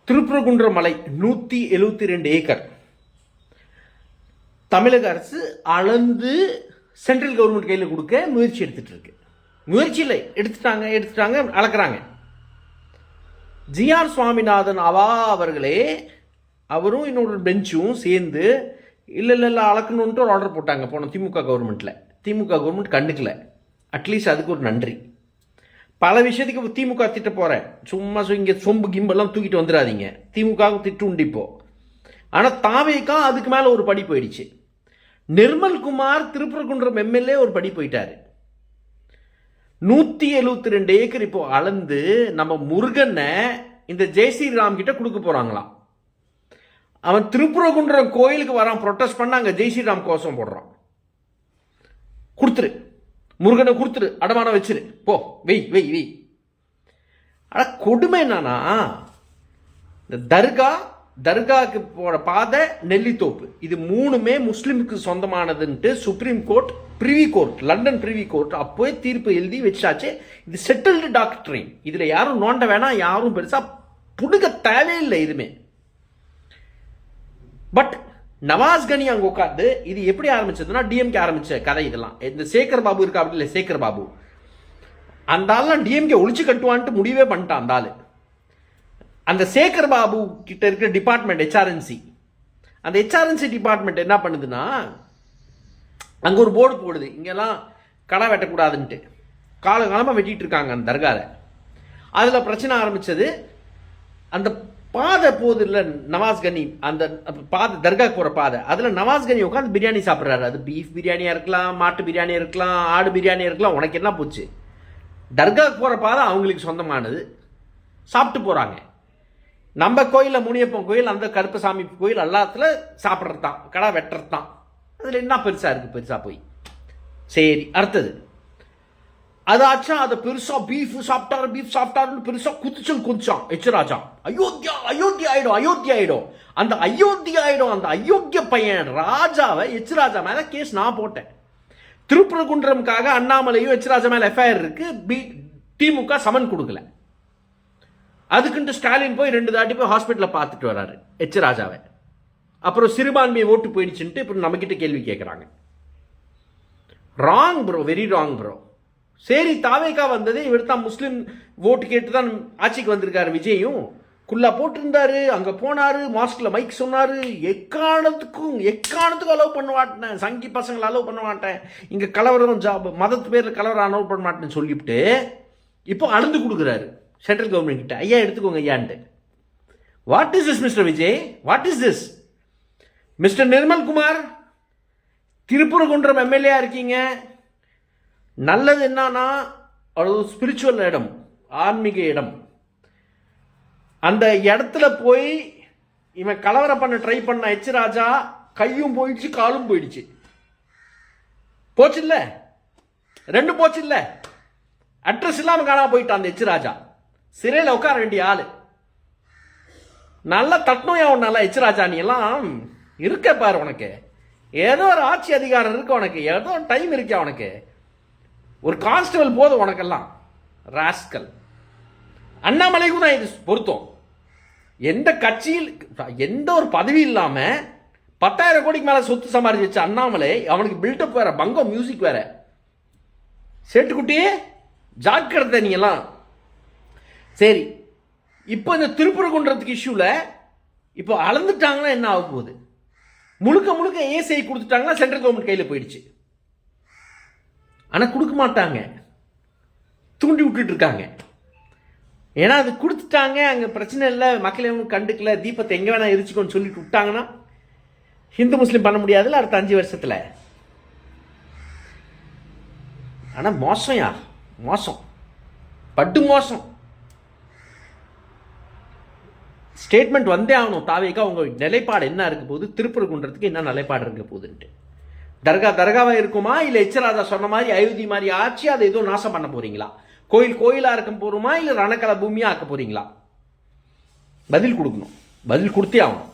திருப்பரங்குன்ற மலை 172 ஏக்கர் தமிழக அரசு அளந்து சென்ட்ரல் கவர்மெண்ட் கையில் கொடுக்க முயற்சி எடுத்துட்டு இருக்கு. முயற்சியில் எடுத்துட்டாங்க அளக்குறாங்க. ஜிஆர் சுவாமிநாதன் அவர்களே அவரும் இன்னொரு பெஞ்சும் சேர்ந்து இல்லை அளக்கணுன்ட்டு ஒரு ஆர்டர் போட்டாங்க போன திமுக கவர்மெண்ட் கண்டுக்கல. அட்லீஸ்ட் அதுக்கு ஒரு நன்றி. பல விஷயத்துக்கு திமுக திட்ட போகிறேன், சும்மா இங்கே சொம்பு கிம்பெல்லாம் தூக்கிட்டு வந்துடாதீங்க. திமுகவுக்கு திட்டு உண்டு இப்போ. ஆனால் தாவேக்கா அதுக்கு மேலே ஒரு படி போயிடுச்சு. நிர்மல்குமார் திருப்பரங்குன்றம் எம்எல்ஏ ஒரு படி போயிட்டாரு. 172 ஏக்கர் இப்போ அளந்து நம்ம முருகனை இந்த ஜெய்ஸ்ரீராம் கிட்ட கொடுக்க போறாங்களாம். அவன் திருப்பரங்குன்றம் கோயிலுக்கு வரான், ப்ரொட்டஸ்ட் பண்ண அங்க ஜெய்ஸ்ரீராம் கோஷம் போடுறான். கொடுத்துரு, முருகனை கொடுத்துரு, அடமானம் வச்சிரு, போ, வெய். ஆனா கொடுமை என்னன்னா, இந்த தர்காவுக்கு போற பாதை, நெல்லித்தோப்பு, இது மூணுமே முஸ்லிமுக்கு சொந்தமானதுன்ட்டு சுப்ரீம் கோர்ட் லண்டன் பிரிவி கோர்ட் அப்போவே தீர்ப்பு எழுதி வச்சாச்சு. இது செட்டில்டு டாக்டரின். இதுல யாரும் நோண்ட வேணாம், யாரும் பெருசா புடுங்க தேவையில்லை எதுவுமே. பட் நவாஸ் கனி அங்க உட்காந்து இது எப்படி ஆரம்பிச்சதுன்னா, டிஎம்கே ஆரம்பிச்ச கதை இதெல்லாம். இந்த சேகர் பாபு இருக்கா, அப்படி இல்லை, சேகர் பாபு அந்த ஆள்லாம் டிஎம்கே ஒழிச்சு கட்டுவான்ட்டு முடிவே பண்ணிட்டான் அந்த ஆளு. அந்த சேகர் பாபு கிட்ட இருக்கிற டிபார்ட்மெண்ட் ஹெச்ஆர்என்சி, அந்த ஹெச்ஆர்என்சி டிபார்ட்மெண்ட் என்ன பண்ணுதுன்னா, அங்கே ஒரு போர்டு போடுது, இங்கெல்லாம் கடை வெட்டக்கூடாதுன்ட்டு. காலகாலமாக வெட்டிட்டு இருக்காங்க அந்த தர்காவை. அதில் பிரச்சனை ஆரம்பித்தது, அந்த பாதை போது இல்லை நவாஸ் கனி, அந்த பாதை தர்காவுக்கு போகிற பாதை, அதில் நவாஸ் கனி உட்காந்து பிரியாணி சாப்பிட்றாரு. அது பீஃப் பிரியாணியாக இருக்கலாம், மாட்டு பிரியாணியாக இருக்கலாம், ஆடு பிரியாணியாக இருக்கலாம், உனக்கு என்ன போச்சு. தர்காவுக்கு போகிற பாதை அவங்களுக்கு சொந்தமானது, சாப்பிட்டு போகிறாங்க. நம்ம கோயிலில் முனியப்பன் கோயில், அந்த கருப்பசாமி கோயில் எல்லாத்துல சாப்பிட்றது தான், கடை வெட்டுறது தான். அதில் என்ன பெருசாக இருக்குது, பெருசாக போய் சரி. அடுத்தது அதாச்சா, அதை பெருசாக பீஃப் சாப்பிட்டாருன்னு பெருசாக குதிச்சல் குதிச்சான் எச்ராஜா. அயோத்தியா ஆயிடும். அந்த அயோக்கிய பையன் ராஜாவை எச்ராஜா மேலே கேஸ் நான் போட்டேன். திருப்பரங்குன்றம்காக அண்ணாமலையும் எச்ராஜா மேலே எஃப்ஐஆர் இருக்கு. திமுக சமன் கொடுக்கல. அதுக்குன்ட்டு ஸ்டாலின் போய் 2 தாட்டி போய் ஹாஸ்பிட்டலில் பார்த்துட்டு வர்றாரு எச்ராஜாவை. அப்புறம் சிறுபான்மையை ஓட்டு போயிடுச்சுன்ட்டு இப்போ நம்மக்கிட்ட கேள்வி கேட்குறாங்க. Wrong bro, very wrong bro. சரி, தாவேக்கா வந்தது, இவர் தான் முஸ்லீம் ஓட்டு கேட்டு தான் ஆட்சிக்கு வந்திருக்காரு. விஜயும் குல்லா போட்டிருந்தாரு, அங்கே போனார், மாஸ்கில் மைக் சொன்னார், எக்காரணத்துக்கும் அலோவ் பண்ண மாட்டேன், சங்கி பசங்களை அலோவ் பண்ண மாட்டேன், இங்கே கலவரம் மதத்து பேரில் கலவரம் அலோவ் பண்ண மாட்டேன்னு சொல்லிவிட்டு இப்போ அளந்து கொடுக்குறாரு சென்ட்ரல் கவர்மெண்ட் கிட்ட. ஐயா எடுத்துக்கோங்க ஐயான்ட்டு. What is this mister Vijay, what is this? Mister Nirmalkumar, Thiruparankundram MLA இருக்கீங்க. நல்லது என்னன்னா, ஒரு ஸ்பிரிச்சுவல் இடம், ஆன்மீக இடம். அந்த இடத்துல போய் இவன் கலவரம் பண்ண ட்ரை பண்ண எச்ராஜா கையும் போயிடுச்சு, காலும் போயிடுச்சு. போச்சு இல்ல, 2 போச்சு இல்ல. அட்ரஸ் இல்லாம காணாம போயிட்டான் அந்த எச்ராஜா. சிறையில் உட்கார வேண்டிய ஆளு. நல்லா தட்டணும் நல்லா எச்ராஜா. நீ எல்லாம் இருக்க பாரு, உனக்கு ஏதோ ஒரு ஆட்சி அதிகாரம் இருக்கு, உனக்கு ஏதோ டைம் இருக்கா, உனக்கு ஒரு கான்ஸ்டபிள் போதும் உனக்கெல்லாம். ராஸ்கல். அண்ணாமலைக்கும் தான் இது பொருத்தம். எந்த கட்சியில் எந்த ஒரு பதவி இல்லாம 10,000 கோடிக்கு மேல சொத்து சம்பாதிச்சு வச்ச அண்ணாமலை, அவனுக்கு பில்டப் வேற, பங்கம் மியூசிக் வேற. சேட்டுக்குட்டியே ஜாக்கிரதை நீ எல்லாம். சரி, இப்போ இந்த திருப்பரங்குன்றத்துக்கு இஷ்யூல இப்போ அளந்துட்டாங்கன்னா என்ன ஆக போகுது? முழுக்க ஏசிஐ கொடுத்துட்டாங்கன்னா சென்ட்ரல் கவர்மெண்ட் கையில் போயிடுச்சு. ஆனால் கொடுக்க மாட்டாங்க, தூண்டி விட்டுட்டு இருக்காங்க. ஏன்னா அது கொடுத்துட்டாங்க, அங்கே பிரச்சனை இல்லை, மக்கள் எவங்க கண்டுக்கல, தீபத்தை எங்கே வேணா எரிச்சுக்கோன்னு சொல்லிட்டு விட்டாங்கன்னா ஹிந்து முஸ்லீம் பண்ண முடியாதுல்ல அடுத்த 5 வருஷத்தில். ஆனால் மோசம், பட்டு மோசம். ஸ்டேட்மெண்ட் வந்தே ஆகணும். தாவேக்கா உங்க நிலைப்பாடு என்ன இருக்க போகுது, திருப்பரங்குன்றத்துக்கு என்ன நிலைப்பாடு இருக்க போகுதுன்ட்டு. தர்காவா இருக்குமா, இல்ல எச்சராஜா சொன்ன மாதிரி அயோத்தி மாதிரி ஆட்சி அதை ஏதோ நாசம் பண்ண போறீங்களா? கோயிலா இருக்க போறோமா, இல்ல ரணக்கல பூமியா ஆக்க போறீங்களா? பதில் கொடுக்கணும், பதில் கொடுத்தே ஆகணும்.